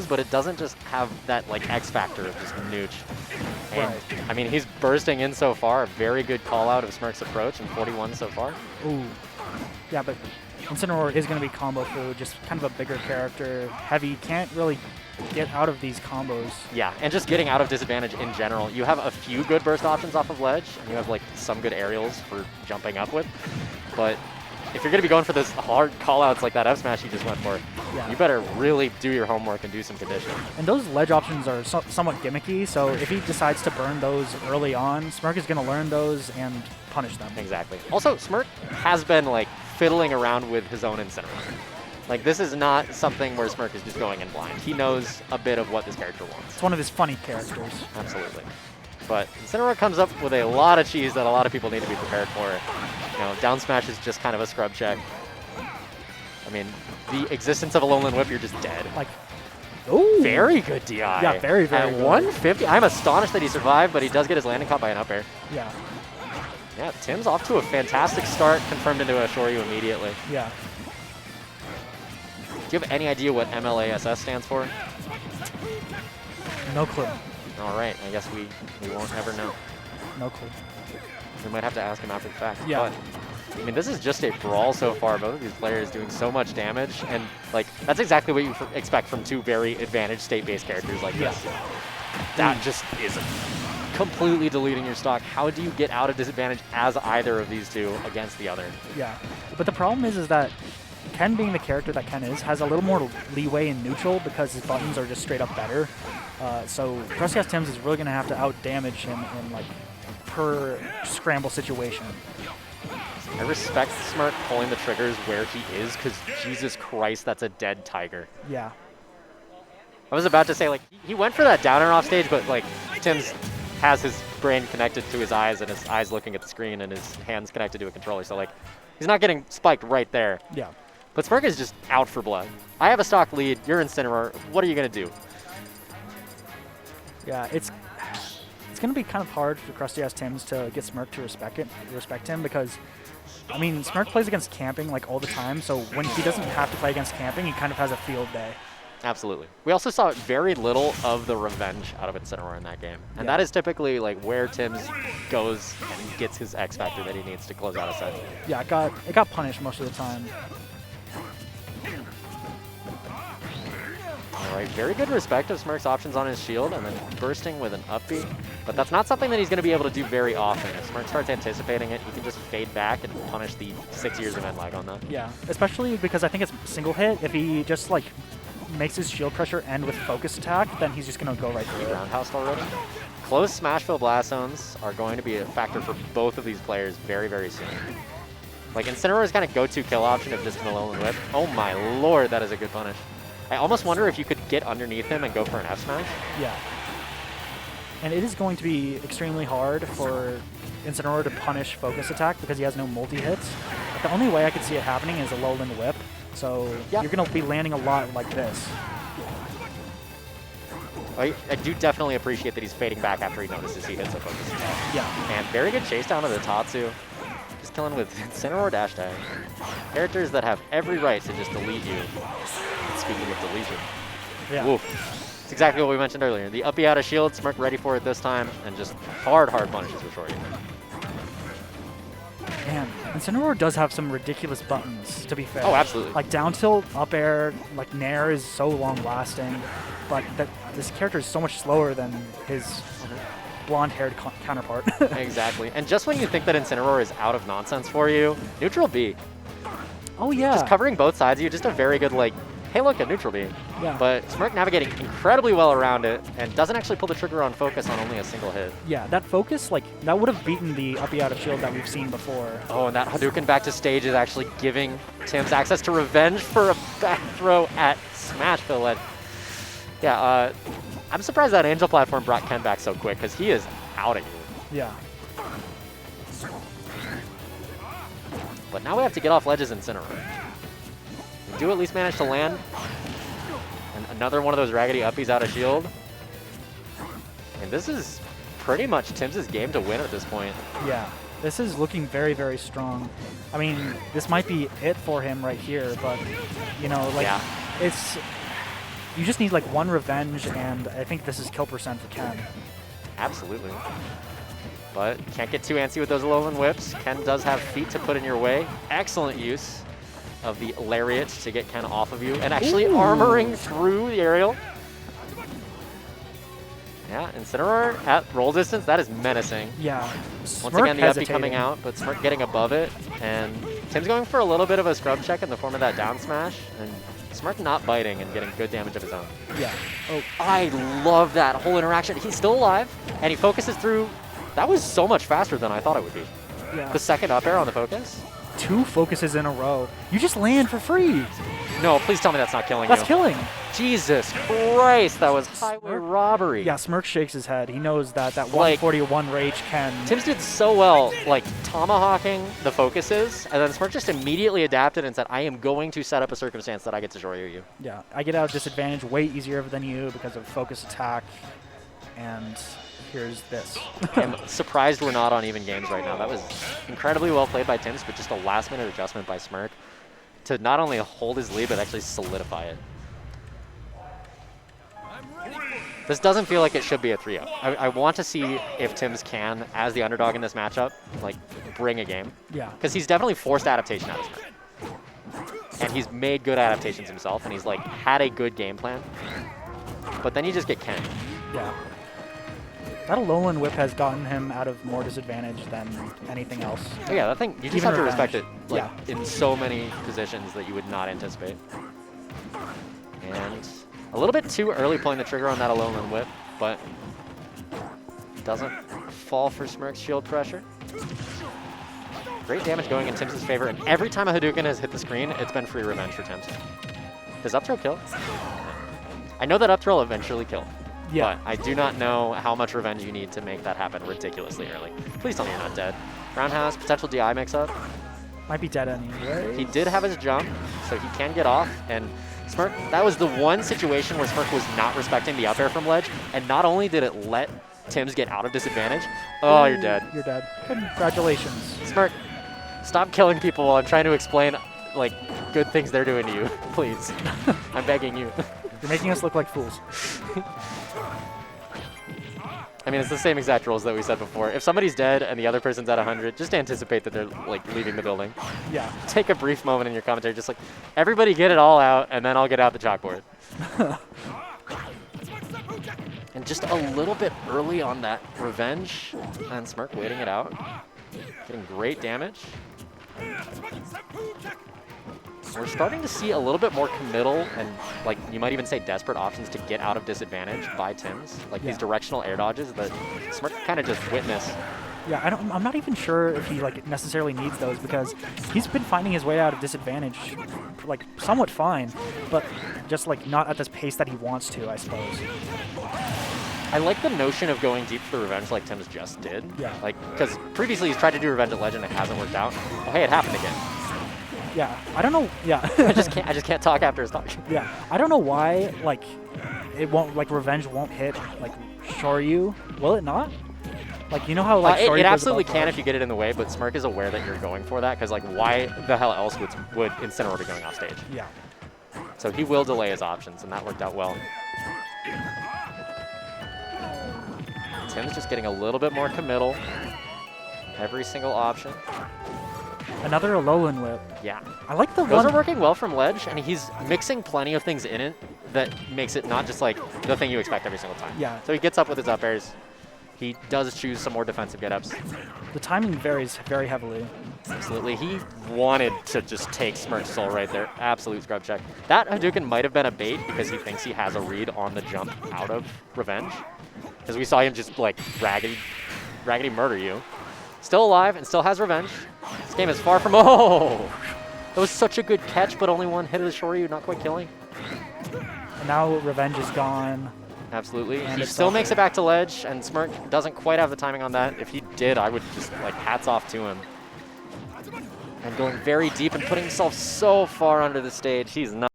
but it doesn't just have that like X factor of just nooch. And, Right. I mean, he's bursting in so far. A very good call out of Smirk's approach, and 41 so far. Ooh. Yeah, but Incineroar is going to be combo food, just kind of a bigger character. Heavy, can't really get out of these combos. Yeah, and just getting out of disadvantage in general. You have a few good burst options off of ledge, and you have like some good aerials for jumping up with. But if you're going to be going for those hard callouts like that F smash you just went for, Yeah. you better really do your homework and do some conditioning. And those ledge options are somewhat gimmicky, so if he decides to burn those early on, Smirk is going to learn those and punish them. Exactly. Also, Smirk has been like fiddling around with his own Incineroar. Like, this is not something where Smirk is just going in blind. He knows a bit of what this character wants. It's one of his funny characters. Absolutely. But Incineroar comes up with a lot of cheese that a lot of people need to be prepared for. You know, down smash is just kind of a scrub check. I mean, the existence of a Lowland Whip, you're just dead. Like, ooh. Very good DI. Yeah, very, very At good. 150, I'm astonished that he survived, but he does get his landing caught by an up air. Yeah. Yeah, Tim's off to a fantastic start, confirmed into a Shoryu immediately. Yeah. Do you have any idea what MLASS stands for? No clue. All right, I guess we won't ever know. No clue. We might have to ask him after the fact. Yeah. But, I mean, this is just a brawl so far. Both of these players doing so much damage, and like that's exactly what you expect from two very advantaged state-based characters like this. That just is completely deleting your stock. How do you get out of disadvantage as either of these two against the other? Yeah. But the problem is that Ken, being the character that Ken is, has a little more leeway in neutral because his buttons are just straight up better. So Crustyasstimbs is really going to have to out-damage him in like per scramble situation. I respect Smirk pulling the triggers where he is, because Jesus Christ, that's a dead tiger. Yeah. I was about to say, like, he went for that down and off stage, but like Tim's has his brain connected to his eyes and his eyes looking at the screen and his hands connected to a controller. So like, he's not getting spiked right there. Yeah. But Smirk is just out for blood. I have a stock lead. You're Incineroar. What are you gonna do? Yeah, it's going to be kind of hard for Crustyasstimbs to get Smirk to respect him because, I mean, Smirk plays against camping like all the time, so when he doesn't have to play against camping, he kind of has a field day. Absolutely. We also saw very little of the revenge out of Incineroar in that game. And that is typically like where Tim's goes and gets his X factor that he needs to close out a set. Yeah, it got punished most of the time. All right, very good respect of Smirk's options on his shield and then bursting with an up B. But that's not something that he's going to be able to do very often. If Smirk starts anticipating it, he can just fade back and punish the 6 years of end lag on that. Yeah, especially because I think it's single hit. If he just like makes his shield pressure end with focus attack, then he's just going to go right through it. Roundhouse already. Close Smashville Blast Zones are going to be a factor for both of these players very, very soon. Like, Incineroar's kind of go-to kill option if this is an Alolan Whip. Oh my lord, that is a good punish. I almost wonder if you could get underneath him and go for an F smash. Yeah. And it is going to be extremely hard for Incineroar to punish focus attack because he has no multi-hits. But the only way I could see it happening is a Alolan Whip. So you're going to be landing a lot like this. I do definitely appreciate that he's fading back after he notices he hits a focus attack. Yeah. And very good chase down to the Tatsu. Just killing with Incineroar dash tag. Characters that have every right to just delete you. Speaking of deletion. Yeah. Woof. It's exactly what we mentioned earlier. The uppy out of shield, Smirk ready for it this time, and just hard punishes with Shorty. Man, Incineroar does have some ridiculous buttons, to be fair. Oh, absolutely. Like down tilt, up air, like Nair is so long lasting, but this character is so much slower than his blonde-haired counterpart. Exactly. And just when you think that Incineroar is out of nonsense for you, neutral B. Oh, yeah. Just covering both sides of you, just a very good, like, hey, look, a neutral B. Yeah. But Smirk navigating incredibly well around it and doesn't actually pull the trigger on focus on only a single hit. Yeah, that focus, like, that would have beaten the uppy out of shield that we've seen before. Oh, and that Hadouken back to stage is actually giving Tim's access to revenge for a back throw at Smashville. And yeah, I'm surprised that Angel platform brought Ken back so quick because he is out of here. Yeah. But now we have to get off ledges Incineroar. We do at least manage to land. And another one of those raggedy uppies out of shield. And this is pretty much Tim's game to win at this point. Yeah. This is looking very, very strong. I mean, this might be it for him right here, but, you know, like, it's... you just need like one revenge, and I think this is kill percent for Ken. Absolutely. But can't get too antsy with those Alolan whips. Ken does have feet to put in your way. Excellent use of the lariat to get Ken off of you and actually armoring through the aerial. Yeah, Incineroar at roll distance, that is menacing. Yeah. Once again, the uppy coming out, but Smirk getting above it. And Tim's going for a little bit of a scrub check in the form of that down smash. And Smirk not biting and getting good damage of his own. Yeah. Oh, I love that whole interaction. He's still alive, and he focuses through. That was so much faster than I thought it would be. Yeah. The second up air on the focus. 2 focuses in a row. You just land for free. No, please tell me that's not killing That's you. killing. Jesus Christ, that was highway robbery. Yeah, Smirk shakes his head. He knows that 141 rage can... Tim's did so well, like, tomahawking the focuses, and then Smirk just immediately adapted and said, I am going to set up a circumstance that I get to Shoryu you. Yeah, I get out of disadvantage way easier than you because of focus attack, and here's this. I'm surprised we're not on even games right now. That was incredibly well played by Tims, but just a last-minute adjustment by Smirk to not only hold his lead, but actually solidify it. This doesn't feel like it should be a 3-0. I want to see if Tims can, as the underdog in this matchup, like, bring a game. Yeah. Because he's definitely forced adaptation out of Smirk. And he's made good adaptations himself, and he's, like, had a good game plan. But then you just get Ken. Yeah. That Alolan whip has gotten him out of more disadvantage than anything else. Oh yeah, that thing, you just Even have to revenge. respect it, like, in so many positions that you would not anticipate. And a little bit too early pulling the trigger on that Alolan whip, but doesn't fall for Smirk's shield pressure. Great damage going in Tim's favor, and every time a Hadouken has hit the screen, it's been free revenge for Tims. Does up throw kill? I know that up throw will eventually kill. Yeah. But I do not know how much revenge you need to make that happen ridiculously early. Please tell me you're not dead. Roundhouse, potential DI mix-up. Might be dead anyway. He did have his jump, so he can get off. And Smirk, that was the one situation where Smirk was not respecting the up air from ledge. And not only did it let Tims get out of disadvantage, oh, you're dead. You're dead. Congratulations. Smirk, stop killing people while I'm trying to explain, like, good things they're doing to you. Please. I'm begging you. You're making us look like fools. I mean, it's the same exact rules that we said before. If somebody's dead and the other person's at 100, just anticipate that they're, like, leaving the building. Yeah. Take a brief moment in your commentary, just like, everybody get it all out, and then I'll get out the chalkboard. And just a little bit early on that revenge, and Smirk waiting it out. Getting great damage. We're starting to see a little bit more committal and, like, you might even say desperate options to get out of disadvantage by Tims. Like, these directional air dodges that Smirk kind of just witnessed. Yeah, I'm not even sure if he, like, necessarily needs those because he's been finding his way out of disadvantage, like, somewhat fine, but just, like, not at this pace that he wants to, I suppose. I like the notion of going deep for revenge like Tims just did. Yeah. Like, because previously he's tried to do revenge at Legend and it hasn't worked out. Oh, hey, it happened again. Yeah, I don't know. Yeah. I just can't talk after his talk. Yeah, I don't know why, like, it won't, like, revenge won't hit, like, Shoryu. Will it not? Like, you know how, like, Shoryu it goes absolutely above can dodge? if you get it in the way, but Smirk is aware that you're going for that, because, like, why the hell else would Incineroar be going off stage? Yeah. So he will delay his options, and that worked out well. Tim's just getting a little bit more committal. Every single option. Another Alolan whip. Yeah. I like the Those one. are working well from ledge, and he's mixing plenty of things in it that makes it not just like the thing you expect every single time. Yeah. So he gets up with his up airs. He does choose some more defensive get-ups. The timing varies very heavily. Absolutely. He wanted to just take Smirk's soul right there. Absolute scrub check. That Hadouken might have been a bait because he thinks he has a read on the jump out of revenge. Because we saw him just like raggedy murder you. Still alive and still has revenge. This game is far from, oh! That was such a good catch, but only one hit of the Shoryu, not quite killing. And now revenge is gone. Absolutely. And He it's still off makes it. it back to ledge, and Smirk doesn't quite have the timing on that. If he did, I would just, like, hats off to him. And going very deep and putting himself so far under the stage, he's not.